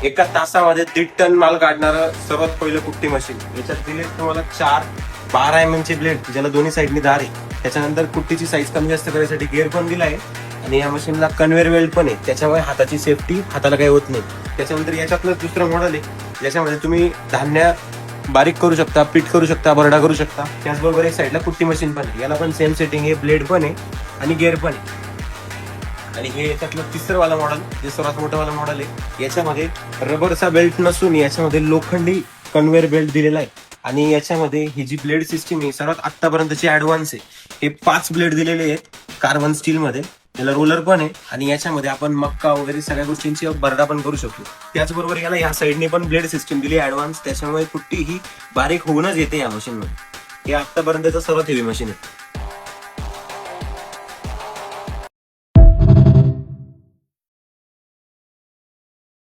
एका तासामध्ये 1.5 टन माल काढणारं सर्वात पहिलं कुट्टी मशीन. याच्यात दिले तुम्हाला 4 12 चे ब्लेड, ज्याला दोन्ही साईडनी धार आहे. त्याच्यानंतर कुट्टीची साईज कमी जास्त करण्यासाठी गेअर पण दिला आहे आणि या मशीनला कन्व्हेअर बेल्ट पण आहे, त्याच्यामुळे हाताची सेफ्टी, हाताला काही होत नाही. त्याच्यानंतर याच्यातलं दुसरं मॉडेल आहे ज्याच्यामध्ये तुम्ही धान्य बारीक करू शकता, पीठ करू शकता, बरडा करू शकता. त्याचबरोबर एक साईडला कुट्टी मशीन पण आहे, याला पण सेम सेटिंग आहे, ब्लेड पण आहे आणि गेअर पण आहे. आणि हे याच्यातलं तिसरं वाला मॉडेल, जे सर्वात मोठं वाला मॉडेल आहे, याच्यामध्ये रबरचा बेल्ट नसून याच्यामध्ये लोखंडी कन्व्हेअर बेल्ट दिलेला आहे. आणि याच्यामध्ये ही जी ब्लेड सिस्टीम आहे सर्वात आतापर्यंतची ऍडव्हान्स आहे. हे 5 ब्लेड दिलेले आहेत कार्बन स्टील मध्ये, याला रोलर पण आहे आणि याच्यामध्ये आपण मक्का वगैरे सगळ्या गोष्टींची बरडा पण करू शकतो. त्याचबरोबर याला या साईडने पण ब्लेड सिस्टीम दिली ऍडव्हान्स, त्याच्यामुळे कुट्टी ही बारीक होऊनच येते या मशीनमध्ये. हे आतापर्यंतचं सर्वात हेवी मशीन आहे.